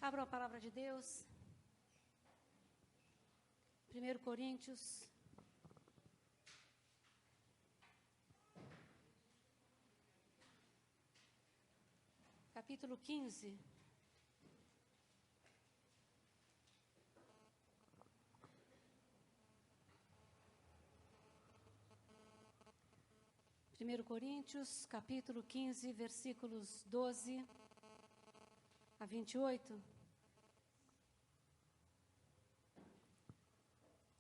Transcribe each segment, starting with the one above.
Abram a palavra de Deus. 1 Coríntios. Capítulo 15. Primeiro Coríntios, capítulo 15, versículos 12 a 28.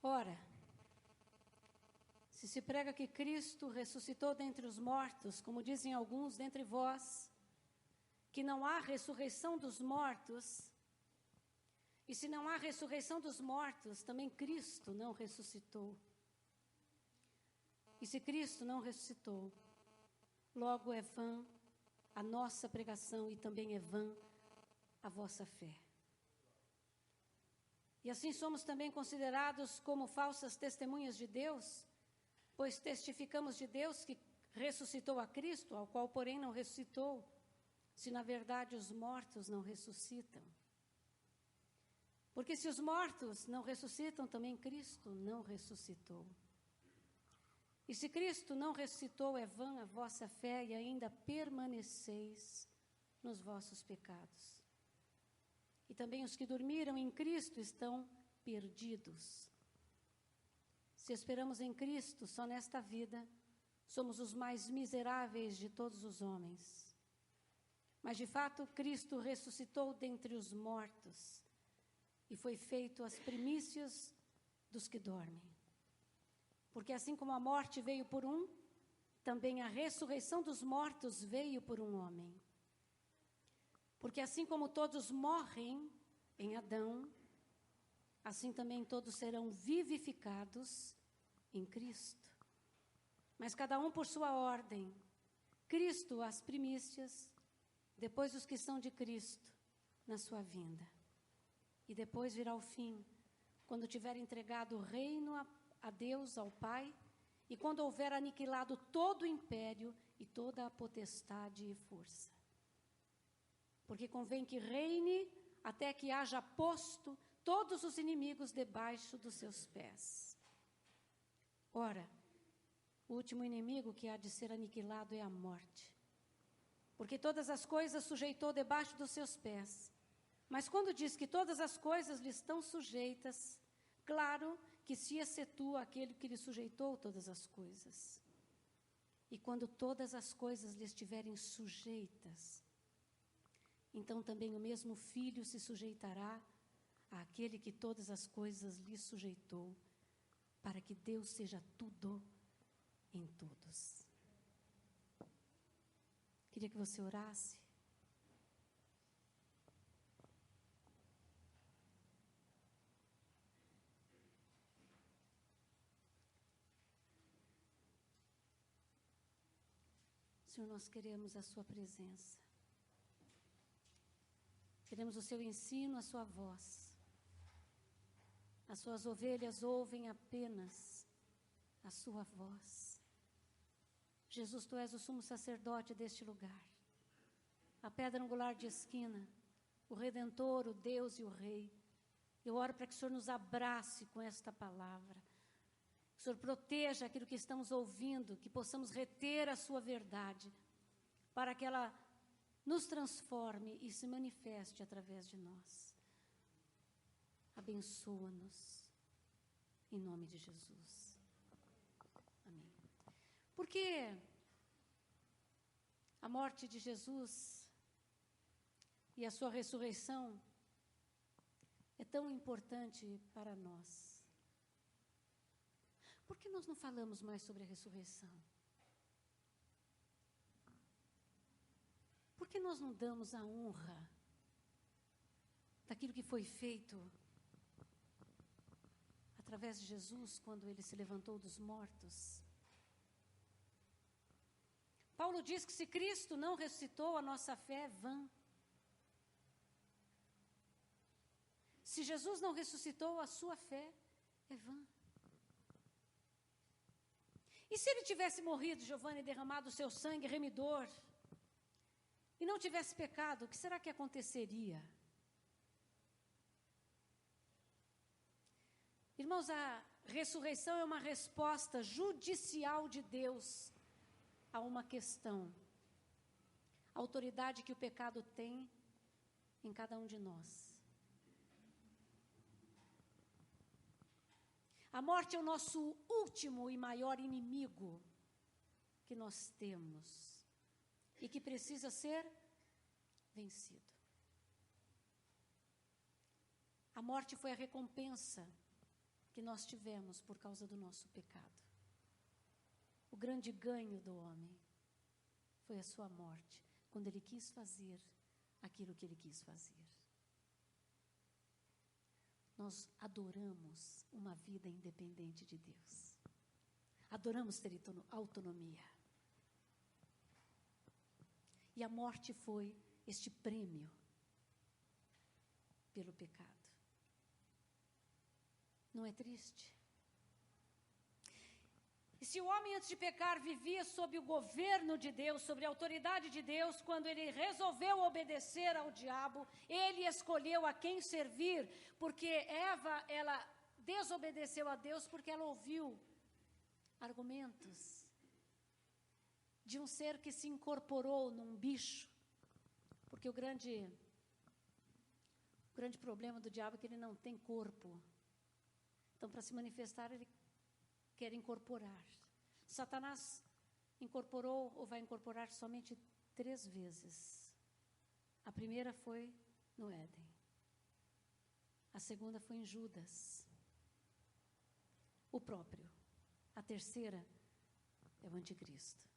Ora, se prega que Cristo ressuscitou dentre os mortos, como dizem alguns dentre vós, que não há ressurreição dos mortos, e se não há ressurreição dos mortos, também Cristo não ressuscitou. E se Cristo não ressuscitou, logo é vã a nossa pregação e também é vã a vossa fé. E assim somos também considerados como falsas testemunhas de Deus, pois testificamos de Deus que ressuscitou a Cristo, ao qual, porém, não ressuscitou, se na verdade os mortos não ressuscitam. Porque se os mortos não ressuscitam, também Cristo não ressuscitou. E se Cristo não ressuscitou, é vã a vossa fé e ainda permaneceis nos vossos pecados. E também os que dormiram em Cristo estão perdidos. Se esperamos em Cristo só nesta vida, somos os mais miseráveis de todos os homens. Mas de fato, Cristo ressuscitou dentre os mortos e foi feito as primícias dos que dormem. Porque assim como a morte veio por um, também a ressurreição dos mortos veio por um homem. Porque assim como todos morrem em Adão, assim também todos serão vivificados em Cristo. Mas cada um por sua ordem. Cristo as primícias, depois os que são de Cristo na sua vinda. E depois virá o fim, quando tiver entregado o reino a Deus, ao Pai, e quando houver aniquilado todo o império e toda a potestade e força. Porque convém que reine até que haja posto todos os inimigos debaixo dos seus pés. Ora, o último inimigo que há de ser aniquilado é a morte. Porque todas as coisas sujeitou debaixo dos seus pés. Mas quando diz que todas as coisas lhe estão sujeitas, claro que se excetua aquele que lhe sujeitou todas as coisas. E quando todas as coisas lhe estiverem sujeitas, então também o mesmo Filho se sujeitará àquele que todas as coisas lhe sujeitou, para que Deus seja tudo em todos. Queria que você orasse. Senhor, nós queremos a sua presença. Queremos o seu ensino, a sua voz. As suas ovelhas ouvem apenas a sua voz. Jesus, tu és o sumo sacerdote deste lugar. A pedra angular de esquina, o Redentor, o Deus e o Rei. Eu oro para que o Senhor nos abrace com esta palavra. Que o Senhor proteja aquilo que estamos ouvindo, que possamos reter a sua verdade, para que ela nos transforme e se manifeste através de nós. Abençoa-nos, em nome de Jesus. Amém. Porque a morte de Jesus e a sua ressurreição é tão importante para nós? Por que nós não falamos mais sobre a ressurreição? Por que nós não damos a honra daquilo que foi feito através de Jesus quando ele se levantou dos mortos? Paulo diz que se Cristo não ressuscitou, a nossa fé é vã. Se Jesus não ressuscitou, a sua fé é vã. E se ele tivesse morrido, Giovanni, derramado o seu sangue remidor, e não tivesse pecado, o que será que aconteceria? Irmãos, a ressurreição é uma resposta judicial de Deus a uma questão. A autoridade que o pecado tem em cada um de nós. A morte é o nosso último e maior inimigo que nós temos e que precisa ser vencido. A morte foi a recompensa que nós tivemos por causa do nosso pecado. O grande ganho do homem foi a sua morte, quando ele quis fazer aquilo que ele quis fazer. Nós adoramos uma vida independente de Deus. Adoramos ter autonomia. E a morte foi este prêmio pelo pecado. Não é triste? E se o homem antes de pecar vivia sob o governo de Deus, sobre a autoridade de Deus, quando ele resolveu obedecer ao diabo, ele escolheu a quem servir, porque Eva, ela desobedeceu a Deus porque ela ouviu argumentos de um ser que se incorporou num bicho, porque o grande problema do diabo é que ele não tem corpo. Então, para se manifestar, ele quer incorporar. Satanás incorporou ou vai incorporar somente 3 vezes. A primeira foi no Éden. A segunda foi em Judas, o próprio. A terceira é o anticristo.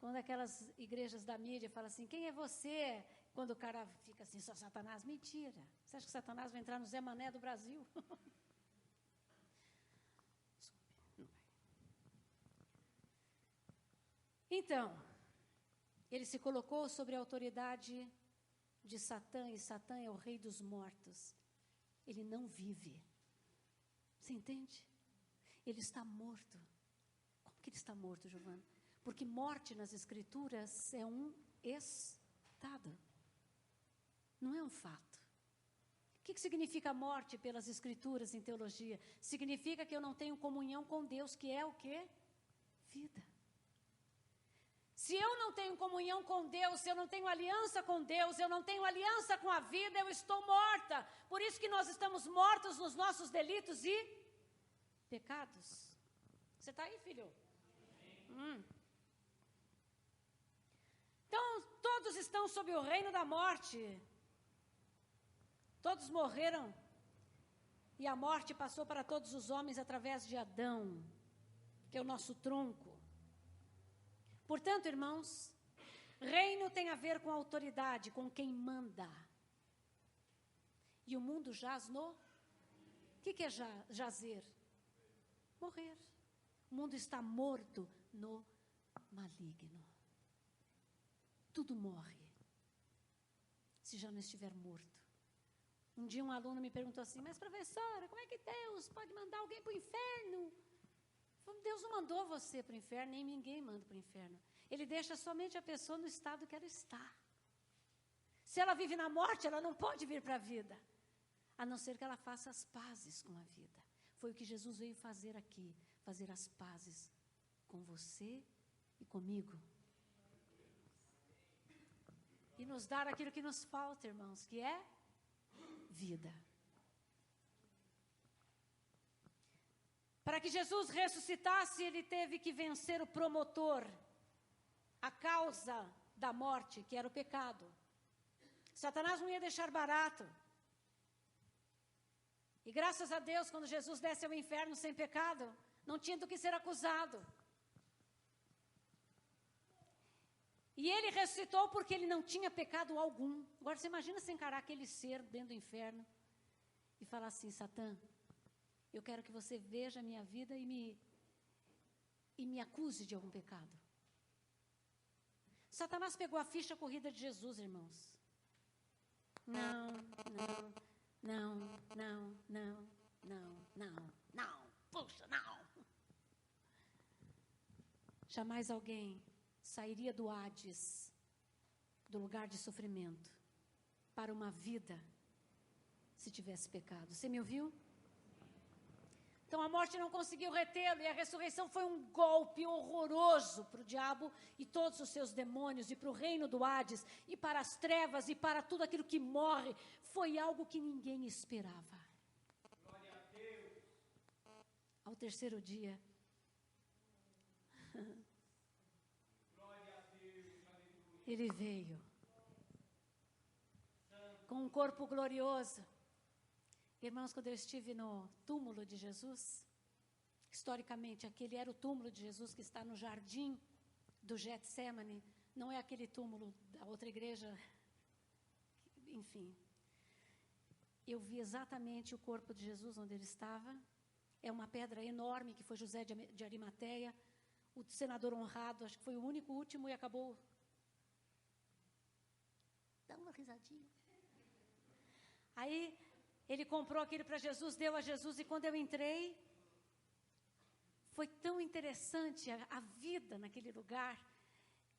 Quando aquelas igrejas da mídia falam assim, quem é você? Quando o cara fica assim, só Satanás, mentira. Você acha que Satanás vai entrar no Zé Mané do Brasil? Então, ele se colocou sobre a autoridade de Satã, e Satã é o rei dos mortos. Ele não vive. Você entende? Ele está morto. Como que ele está morto, Giovana? Porque morte nas Escrituras é um estado. Não é um fato. O que significa morte pelas Escrituras em teologia? Significa que eu não tenho comunhão com Deus, que é o quê? Vida. Se eu não tenho comunhão com Deus, se eu não tenho aliança com Deus, eu não tenho aliança com a vida, eu estou morta. Por isso que nós estamos mortos nos nossos delitos e pecados. Você está aí, filho? Então, todos estão sob o reino da morte. Todos morreram. E a morte passou para todos os homens através de Adão, que é o nosso tronco. Portanto, irmãos, reino tem a ver com autoridade, com quem manda. E o mundo jaz no... O que é jazer? Morrer. O mundo está morto no maligno. Tudo morre, se já não estiver morto. Um dia um aluno me perguntou assim, mas professora, como é que Deus pode mandar alguém para o inferno? Deus não mandou você para o inferno, nem ninguém manda para o inferno. Ele deixa somente a pessoa no estado que ela está. Se ela vive na morte, ela não pode vir para a vida, a não ser que ela faça as pazes com a vida. Foi o que Jesus veio fazer aqui, fazer as pazes com você e comigo. E nos dar aquilo que nos falta, irmãos, que é vida. Para que Jesus ressuscitasse, ele teve que vencer o promotor, a causa da morte, que era o pecado. Satanás não ia deixar barato. E graças a Deus, quando Jesus desce ao inferno sem pecado, não tinha do que ser acusado. E ele ressuscitou porque ele não tinha pecado algum. Agora você imagina se encarar aquele ser dentro do inferno e falar assim, Satã, eu quero que você veja a minha vida e me acuse de algum pecado. Satanás pegou a ficha corrida de Jesus, irmãos. Não. Puxa, não. Jamais alguém sairia do Hades, do lugar de sofrimento, para uma vida, se tivesse pecado. Você me ouviu? Então a morte não conseguiu retê-lo, e a ressurreição foi um golpe horroroso para o diabo e todos os seus demônios, e para o reino do Hades, e para as trevas, e para tudo aquilo que morre. Foi algo que ninguém esperava. Glória a Deus. Ao terceiro dia, Glória a Deus. Aleluia. ele veio com um corpo glorioso. Irmãos, quando eu estive no túmulo de Jesus, historicamente, aquele era o túmulo de Jesus que está no jardim do Getsemane, não é aquele túmulo da outra igreja, enfim. Eu vi exatamente o corpo de Jesus onde ele estava. É uma pedra enorme que foi José de Arimateia, o senador honrado, acho que foi o único, último, e acabou. Dá uma risadinha. Aí ele comprou aquilo para Jesus, deu a Jesus, e quando eu entrei, foi tão interessante a vida naquele lugar.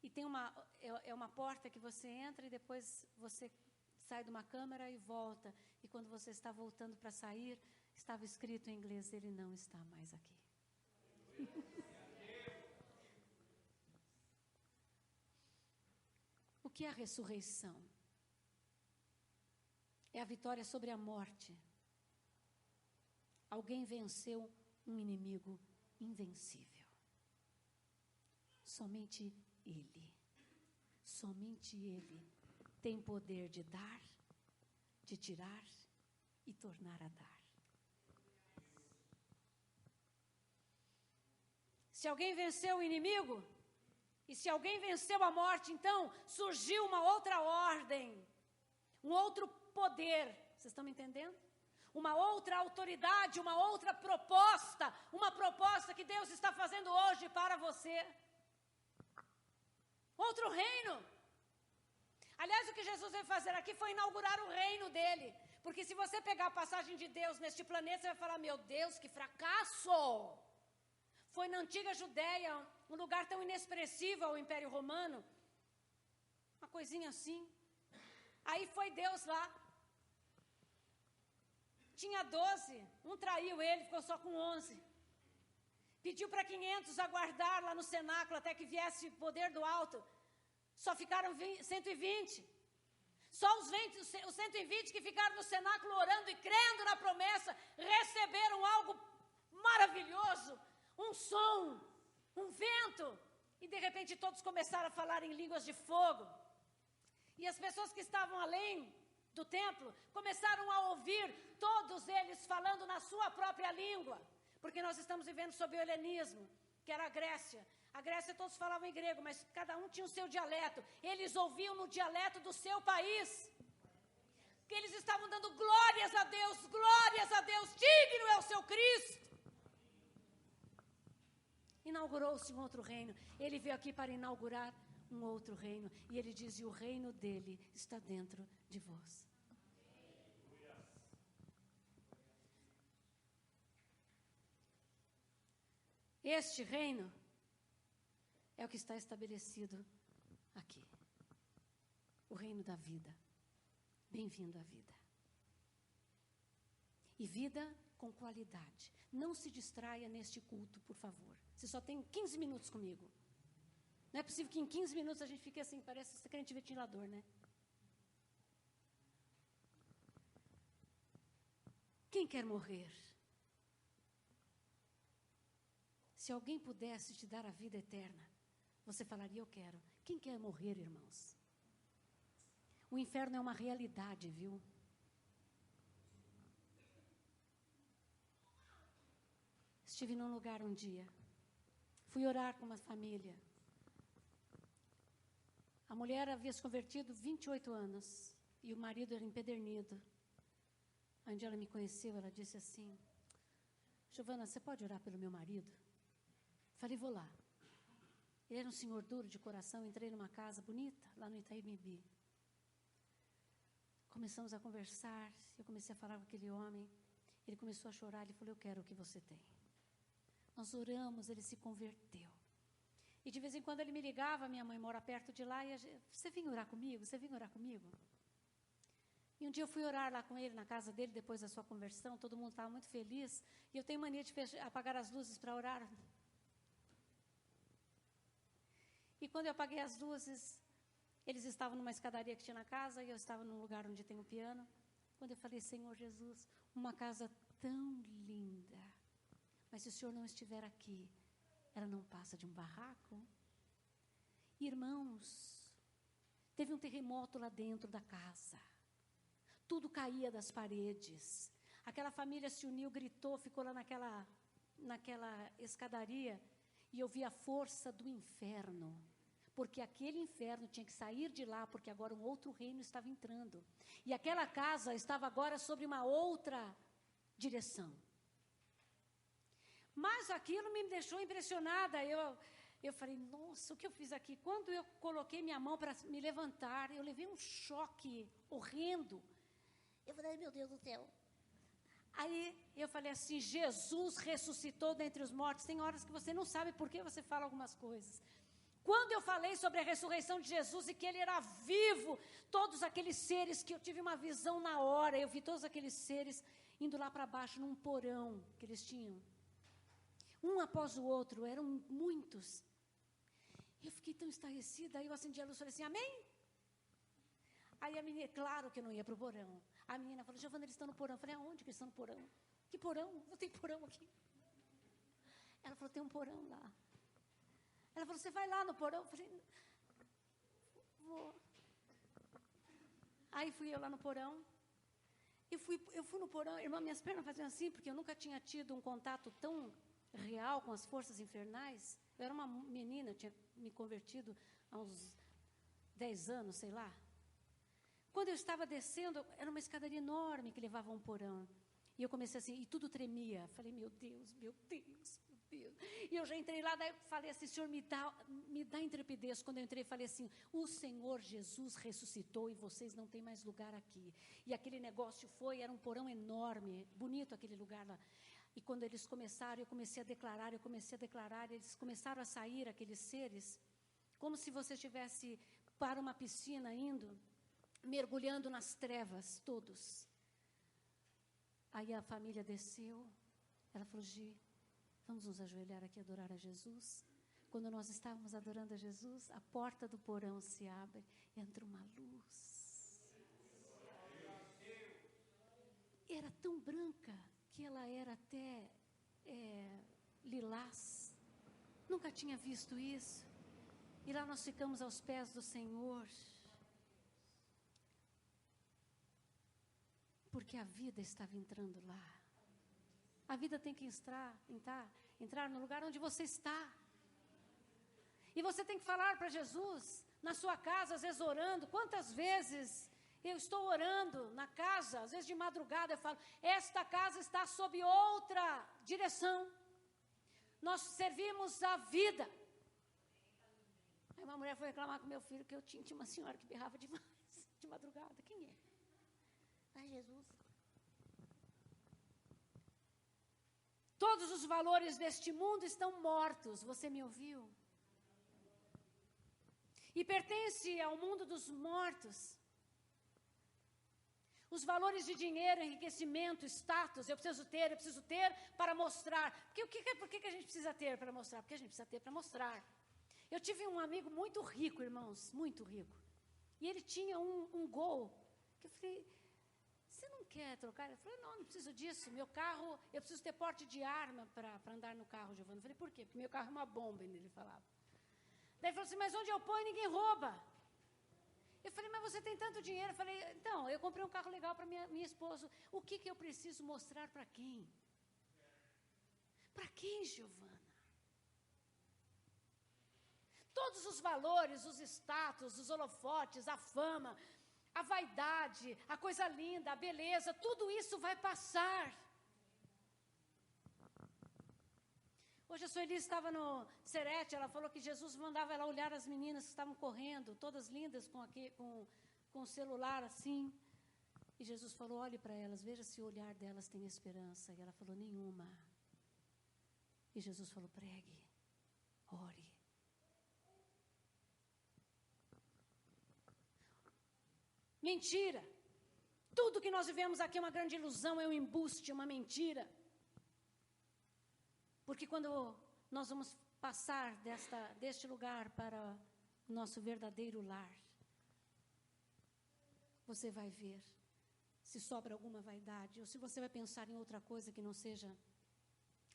E tem uma porta que você entra e depois você sai de uma câmara e volta. E quando você está voltando para sair, estava escrito em inglês: ele não está mais aqui. O que é a ressurreição? É a vitória sobre a morte. Alguém venceu um inimigo invencível. Somente Ele tem poder de dar, de tirar e tornar a dar. Se alguém venceu o inimigo, e se alguém venceu a morte, então surgiu uma outra ordem, um outro poder, vocês estão me entendendo? Uma outra autoridade, uma outra proposta, uma proposta que Deus está fazendo hoje para você. Outro reino. Aliás, o que Jesus veio fazer aqui foi inaugurar o reino dele. Porque se você pegar a passagem de Deus neste planeta, você vai falar: meu Deus, que fracasso! Foi na antiga Judéia, um lugar tão inexpressivo ao Império Romano. Uma coisinha assim. Aí foi Deus lá. Tinha 12, um traiu ele, ficou só com 11. Pediu para 500 aguardar lá no cenáculo até que viesse o poder do alto. Só ficaram 120. Só os 120 que ficaram no cenáculo orando e crendo na promessa, receberam algo maravilhoso, um som, um vento. E de repente todos começaram a falar em línguas de fogo. E as pessoas que estavam além do templo começaram a ouvir todos eles falando na sua própria língua. Porque nós estamos vivendo sob o helenismo, que era a Grécia. A Grécia todos falavam em grego, mas cada um tinha o seu dialeto. Eles ouviam no dialeto do seu país. Que eles estavam dando glórias a Deus, digno é o seu Cristo. Inaugurou-se um outro reino. Ele veio aqui para inaugurar um outro reino. E ele diz: e o reino dele está dentro de vós. Este reino é o que está estabelecido aqui. O reino da vida. Bem-vindo à vida. E vida com qualidade. Não se distraia neste culto, por favor. Você só tem 15 minutos comigo. Não é possível que em 15 minutos a gente fique assim, parece crente ventilador, né? Quem quer morrer? Se alguém pudesse te dar a vida eterna, você falaria: eu quero. Quem quer morrer, irmãos? O inferno é uma realidade, viu? Estive num lugar um dia. Fui orar com uma família. A mulher havia se convertido 28 anos. E o marido era empedernido. Onde ela me conheceu, ela disse assim: Giovana, você pode orar pelo meu marido? Falei: vou lá. Ele era um senhor duro de coração. Entrei numa casa bonita, lá no Itaimibi. Começamos a conversar. Eu comecei a falar com aquele homem. Ele começou a chorar. Ele falou: eu quero o que você tem. Nós oramos, ele se converteu. E de vez em quando ele me ligava, minha mãe mora perto de lá, e você vinha orar comigo? Você vinha orar comigo? E um dia eu fui orar lá com ele, na casa dele, depois da sua conversão, todo mundo estava muito feliz, e eu tenho mania de apagar as luzes para orar. E quando eu apaguei as luzes, eles estavam numa escadaria que tinha na casa, e eu estava num lugar onde tem um piano. Quando eu falei, Senhor Jesus, uma casa tão linda, mas se o Senhor não estiver aqui, ela não passa de um barraco. Irmãos, teve um terremoto lá dentro da casa. Tudo caía das paredes. Aquela família se uniu, gritou, ficou lá naquela escadaria, e eu vi a força do inferno. Porque aquele inferno tinha que sair de lá, porque agora um outro reino estava entrando. E aquela casa estava agora sobre uma outra direção. Mas aquilo me deixou impressionada. Eu falei, nossa, o que eu fiz aqui? Quando eu coloquei minha mão para me levantar, eu levei um choque horrendo. Eu falei, meu Deus do céu. Aí eu falei assim, Jesus ressuscitou dentre os mortos. Tem horas que você não sabe por que você fala algumas coisas. Quando eu falei sobre a ressurreição de Jesus e que ele era vivo, todos aqueles seres que eu tive uma visão na hora, eu vi todos aqueles seres indo lá para baixo num porão que eles tinham. Um após o outro, eram muitos. Eu fiquei tão estarrecida, aí eu acendi a luz e falei assim, amém? Aí a menina, claro que eu não ia para o porão. A menina falou, Giovana, eles estão no porão. Eu falei, aonde que eles estão no porão? Que porão? Não tem porão aqui. Ela falou, tem um porão lá. Ela falou, você vai lá no porão? Eu falei, vou. Aí fui eu lá no porão. Eu fui no porão, irmã, minhas pernas faziam assim, porque eu nunca tinha tido um contato tão real com as forças infernais. Eu era uma menina, eu tinha me convertido há uns 10 anos, sei lá. Quando eu estava descendo, era uma escadaria enorme que levava a um porão. E eu comecei assim, e tudo tremia. Falei, meu Deus, meu Deus, meu Deus. E eu já entrei lá, daí falei assim, Senhor, me dá intrepidez. Quando eu entrei, falei assim, o Senhor Jesus ressuscitou e vocês não têm mais lugar aqui. E aquele negócio era um porão enorme, bonito aquele lugar lá. E quando eles começaram, eu comecei a declarar, eles começaram a sair, aqueles seres, como se você estivesse para uma piscina indo, mergulhando nas trevas, todos. Aí a família desceu, ela falou, Gi, vamos nos ajoelhar aqui e adorar a Jesus? Quando nós estávamos adorando a Jesus, a porta do porão se abre e entra uma luz. Era tão branca que ela era até lilás. Nunca tinha visto isso. E lá nós ficamos aos pés do Senhor. Porque a vida estava entrando lá. A vida tem que entrar no lugar onde você está. E você tem que falar para Jesus, na sua casa, às vezes orando. Quantas vezes eu estou orando na casa, às vezes de madrugada, eu falo, esta casa está sob outra direção. Nós servimos a vida. Aí uma mulher foi reclamar com meu filho que eu tinha uma senhora que berrava demais, de madrugada. Quem é? Ah, Jesus. Todos os valores deste mundo estão mortos, você me ouviu? E pertence ao mundo dos mortos. Os valores de dinheiro, enriquecimento, status, eu preciso ter para mostrar. Por que a gente precisa ter para mostrar? Porque a gente precisa ter para mostrar. Eu tive um amigo muito rico, irmãos, muito rico. E ele tinha um Gol, que eu falei, você não quer trocar? Ele falou, não preciso disso. Meu carro, eu preciso ter porte de arma para andar no carro, Giovana. Eu falei, por quê? Porque meu carro é uma bomba, ele falava. Daí ele falou assim, mas onde eu ponho ninguém rouba. Eu falei, mas você tem tanto dinheiro. Eu falei, então, eu comprei um carro legal para minha esposa. O que eu preciso mostrar para quem? Para quem, Giovana? Todos os valores, os status, os holofotes, a fama, a vaidade, a coisa linda, a beleza, tudo isso vai passar. Hoje a Sueli estava no Serete, ela falou que Jesus mandava ela olhar as meninas que estavam correndo, todas lindas com o celular assim. E Jesus falou, olhe para elas, veja se o olhar delas tem esperança. E ela falou, nenhuma. E Jesus falou, pregue, ore. Mentira. Tudo que nós vivemos aqui é uma grande ilusão, é um embuste, uma mentira. Porque quando nós vamos passar deste lugar para o nosso verdadeiro lar, você vai ver se sobra alguma vaidade, ou se você vai pensar em outra coisa que não seja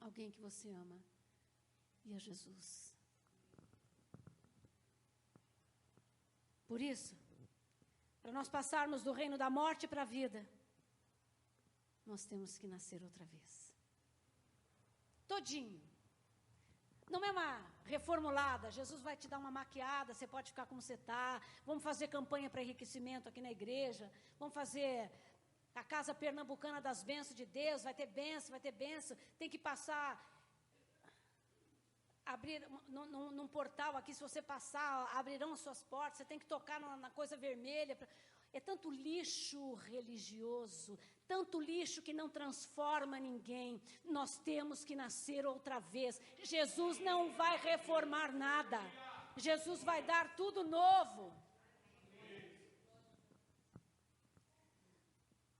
alguém que você ama, e é Jesus. Por isso, para nós passarmos do reino da morte para a vida, nós temos que nascer outra vez. Todinho. Não é uma reformulada, Jesus vai te dar uma maquiada, você pode ficar como você está, vamos fazer campanha para enriquecimento aqui na igreja, vamos fazer a casa pernambucana das bênçãos de Deus, vai ter bênção, tem que passar, abrir num portal aqui, se você passar, abrirão as suas portas, você tem que tocar na coisa vermelha. É tanto lixo religioso, tanto lixo que não transforma ninguém. Nós temos que nascer outra vez. Jesus não vai reformar nada. Jesus vai dar tudo novo.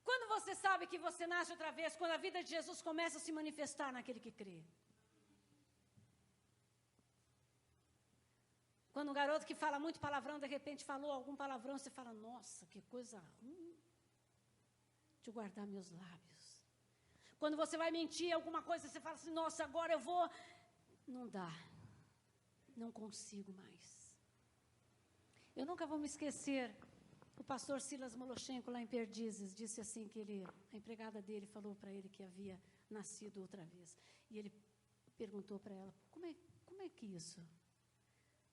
Quando você sabe que você nasce outra vez? Quando a vida de Jesus começa a se manifestar naquele que crê. Quando um garoto que fala muito palavrão, de repente falou algum palavrão, você fala, nossa, que coisa ruim. Deixa eu guardar meus lábios. Quando você vai mentir alguma coisa, você fala assim, nossa, agora eu vou. Não dá. Não consigo mais. Eu nunca vou me esquecer, o pastor Silas Moloshenko, lá em Perdizes, disse assim que a empregada dele falou para ele que havia nascido outra vez. E ele perguntou para ela, como é que isso?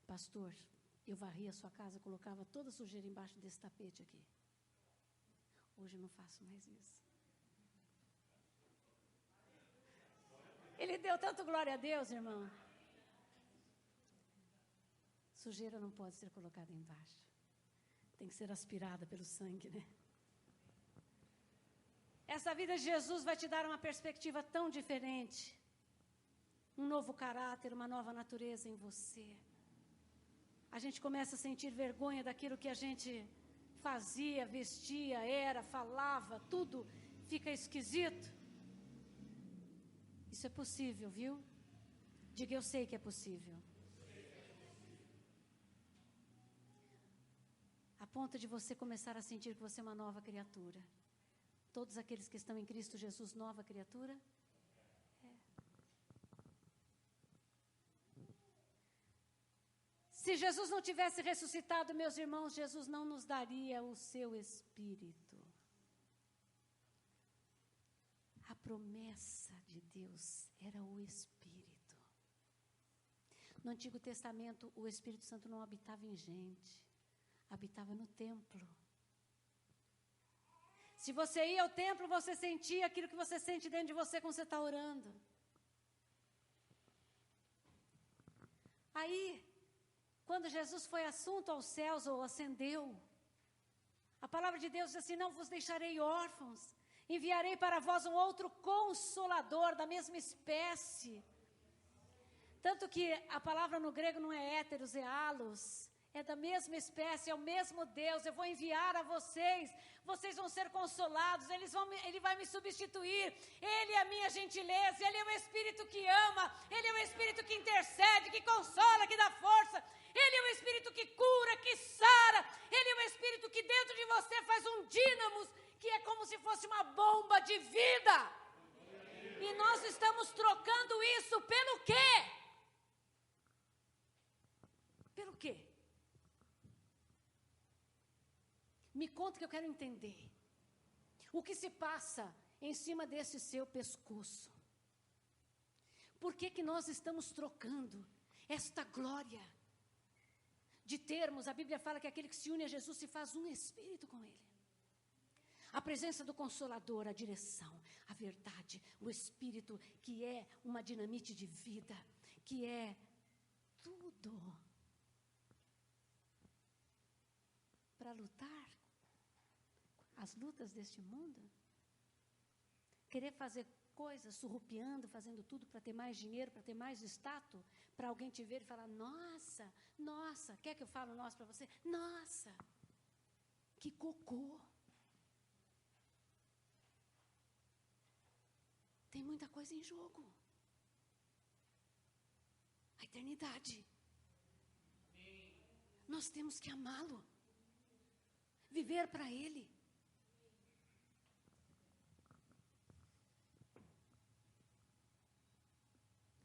Pastor, eu varria a sua casa, colocava toda a sujeira embaixo desse tapete aqui. Hoje eu não faço mais isso. Ele deu tanto glória a Deus, irmão. Sujeira não pode ser colocada embaixo. Tem que ser aspirada pelo sangue, né? Essa vida de Jesus vai te dar uma perspectiva tão diferente. Um novo caráter, uma nova natureza em você. A gente começa a sentir vergonha daquilo que a gente fazia, vestia, era, falava, tudo fica esquisito. Isso é possível, viu? Diga, eu sei que é possível. A ponto de você começar a sentir que você é uma nova criatura. Todos aqueles que estão em Cristo Jesus, nova criatura? Se Jesus não tivesse ressuscitado, meus irmãos, Jesus não nos daria o seu Espírito. A promessa de Deus era o Espírito. No Antigo Testamento, o Espírito Santo não habitava em gente, habitava no templo. Se você ia ao templo, você sentia aquilo que você sente dentro de você quando você está orando. Aí, quando Jesus foi assunto aos céus ou ascendeu, a palavra de Deus diz assim, não vos deixarei órfãos, enviarei para vós um outro consolador da mesma espécie. Tanto que a palavra no grego não é héteros, é halos, é da mesma espécie, é o mesmo Deus. Eu vou enviar a vocês, vocês vão ser consolados, Ele vai me substituir. Ele é a minha gentileza, Ele é o Espírito que ama, Ele é o Espírito que intercede, que consola, que dá força. Ele é o Espírito que cura, que sara. Ele é o Espírito que dentro de você faz um dínamo, que é como se fosse uma bomba de vida. E nós estamos trocando isso pelo quê? Pelo quê? Me conta que eu quero entender. O que se passa em cima desse seu pescoço? Por que nós estamos trocando esta glória de termos? A Bíblia fala que aquele que se une a Jesus se faz um espírito com Ele. A presença do Consolador, a direção, a verdade, o Espírito que é uma dinamite de vida, que é tudo para lutar as lutas deste mundo. Querer fazer coisas, surrupiando, fazendo tudo para ter mais dinheiro, para ter mais status, para alguém te ver e falar, nossa, quer que eu fale nossa para você? Nossa, que cocô. muita coisa em jogo. A eternidade. Nós temos que amá-lo. Viver para Ele.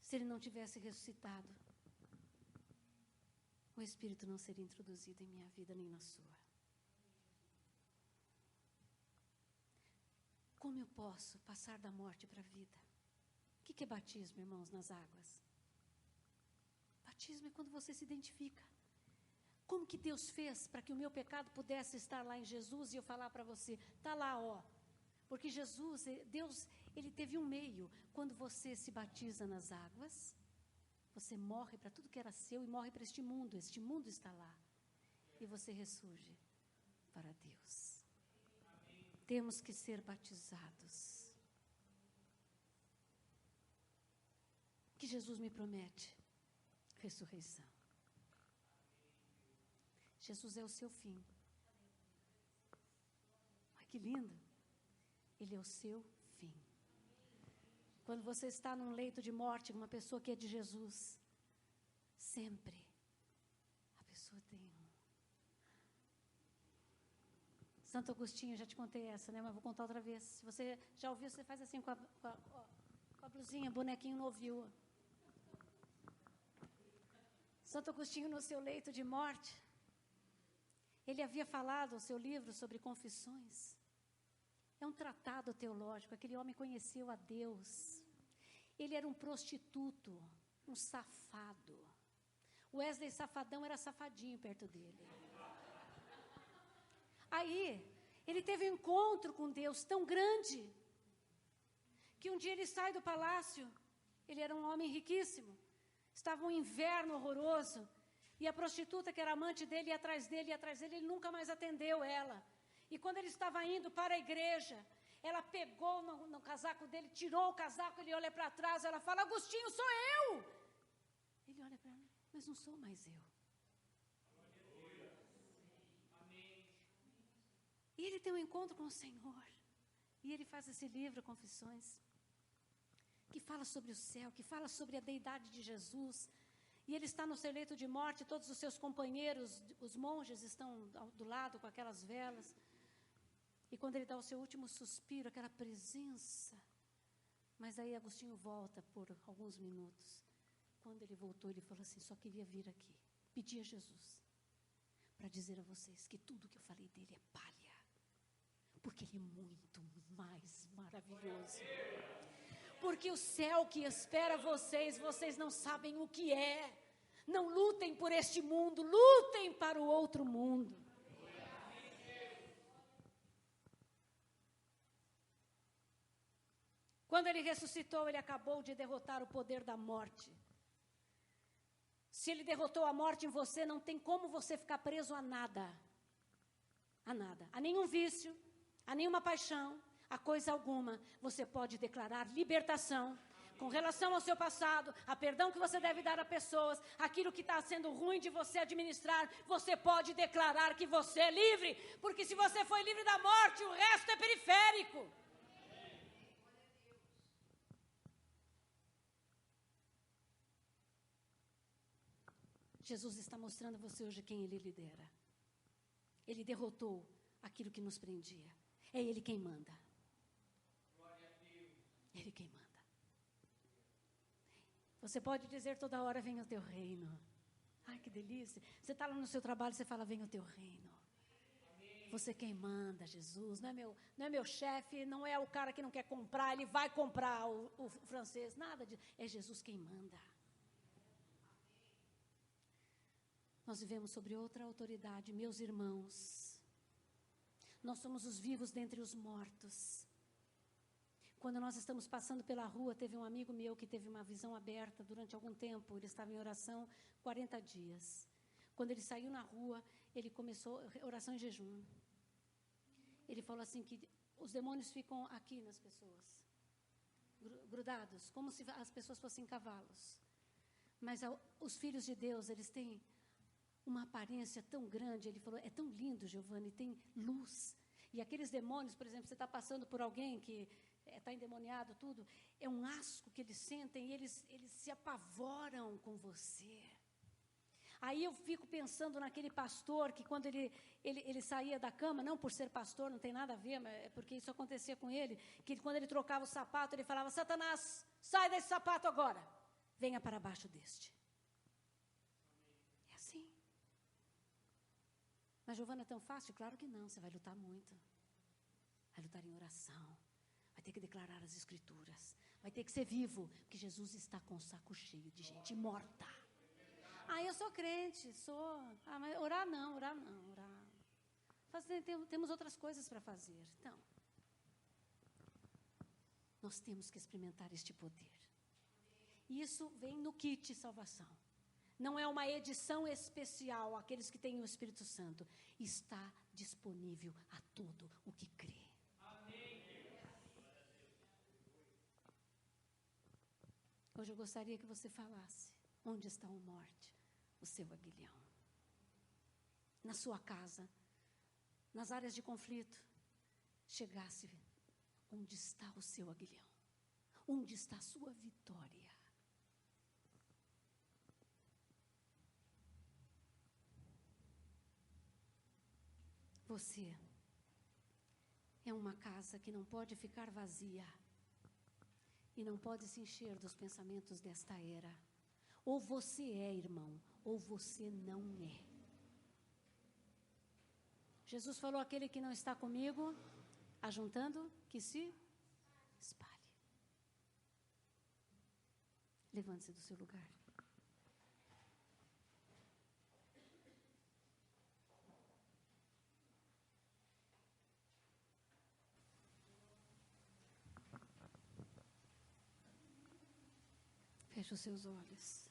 Se Ele não tivesse ressuscitado, o Espírito não seria introduzido em minha vida nem na sua. Como eu posso passar da morte para a vida? O que é batismo, irmãos, nas águas? Batismo é quando você se identifica. Como que Deus fez para que o meu pecado pudesse estar lá em Jesus e eu falar para você, está lá, ó. Porque Jesus, Deus, Ele teve um meio. Quando você se batiza nas águas, você morre para tudo que era seu e morre para este mundo. Este mundo está lá. E você ressurge para Deus. Temos que ser batizados. Que Jesus me promete? Ressurreição. Jesus é o seu fim. Ai, que lindo. Ele é o seu fim. Quando você está num leito de morte, uma pessoa que é de Jesus, sempre a pessoa tem Santo Agostinho, já te contei essa, né? Mas vou contar outra vez. Se você já ouviu, você faz assim com a blusinha, bonequinho não ouviu. Santo Agostinho, no seu leito de morte, ele havia falado o seu livro sobre confissões. É um tratado teológico. Aquele homem conheceu a Deus. Ele era um prostituto, um safado. Wesley Safadão era safadinho perto dele. Aí, ele teve um encontro com Deus tão grande, que um dia ele sai do palácio. Ele era um homem riquíssimo. Estava um inverno horroroso. E a prostituta, que era amante dele, ia atrás dele, ele nunca mais atendeu ela. E quando ele estava indo para a igreja, ela pegou no casaco dele, tirou o casaco, ele olha para trás, ela fala, Agostinho, sou eu! Ele olha para ela, mas não sou mais eu. E ele tem um encontro com o Senhor. E ele faz esse livro, Confissões, que fala sobre o céu, que fala sobre a deidade de Jesus. E ele está no seu leito de morte, todos os seus companheiros, os monges, estão do lado com aquelas velas. E quando ele dá o seu último suspiro, aquela presença. Mas aí Agostinho volta por alguns minutos. Quando ele voltou, ele falou assim, só queria vir aqui, pedir a Jesus, para dizer a vocês que tudo que eu falei dele é palha. Porque ele é muito mais maravilhoso. Porque o céu que espera vocês não sabem o que é. Não lutem por este mundo, lutem para o outro mundo. Quando ele ressuscitou, ele acabou de derrotar o poder da morte. Se ele derrotou a morte em você, não tem como você ficar preso a nada. A nada. A nenhum vício, a nenhuma paixão, a coisa alguma. Você pode declarar libertação com relação ao seu passado, a perdão que você deve dar a pessoas, aquilo que está sendo ruim de você administrar, você pode declarar que você é livre, porque se você foi livre da morte, o resto é periférico. Jesus está mostrando a você hoje quem Ele lidera. Ele derrotou aquilo que nos prendia. É Ele quem manda. Ele quem manda. Você pode dizer toda hora, venha o teu reino. Ai, que delícia. Você está lá no seu trabalho, você fala, venha o teu reino. Você quem manda, Jesus. Não é meu chefe, não é o cara que não quer comprar, ele vai comprar o francês. Nada disso. É Jesus quem manda. Nós vivemos sobre outra autoridade, meus irmãos. Nós somos os vivos dentre os mortos. Quando nós estamos passando pela rua, teve um amigo meu que teve uma visão aberta durante algum tempo. Ele estava em oração 40 dias. Quando ele saiu na rua, ele começou oração em jejum. Ele falou assim que os demônios ficam aqui nas pessoas, grudados, como se as pessoas fossem cavalos. Mas os filhos de Deus, eles têm uma aparência tão grande. Ele falou, é tão lindo, Giovanni, tem luz. E aqueles demônios, por exemplo, você está passando por alguém que está endemoniado, tudo, é um asco que eles sentem e eles se apavoram com você. Aí eu fico pensando naquele pastor que quando ele saía da cama, não por ser pastor, não tem nada a ver, mas é porque isso acontecia com ele, que quando ele trocava o sapato, ele falava, Satanás, sai desse sapato agora, venha para baixo deste. É assim. Mas, Giovana, é tão fácil? Claro que não, você vai lutar muito. Vai lutar em oração, vai ter que declarar as escrituras, vai ter que ser vivo, porque Jesus está com o saco cheio de gente morta. Eu sou crente, sou. Mas orar não. Temos outras coisas para fazer. Então, nós temos que experimentar este poder. Isso vem no kit salvação. Não é uma edição especial, aqueles que têm o Espírito Santo. Está disponível a todo o que crê. Hoje eu gostaria que você falasse, onde está o morte? O seu aguilhão. Na sua casa, nas áreas de conflito, chegasse onde está o seu aguilhão, onde está a sua vitória. Você é uma casa que não pode ficar vazia e não pode se encher dos pensamentos desta era. Ou você é, irmão, ou você não é. Jesus falou, aquele que não está comigo, ajuntando, que se espalhe. Levante-se do seu lugar. Feche os seus olhos.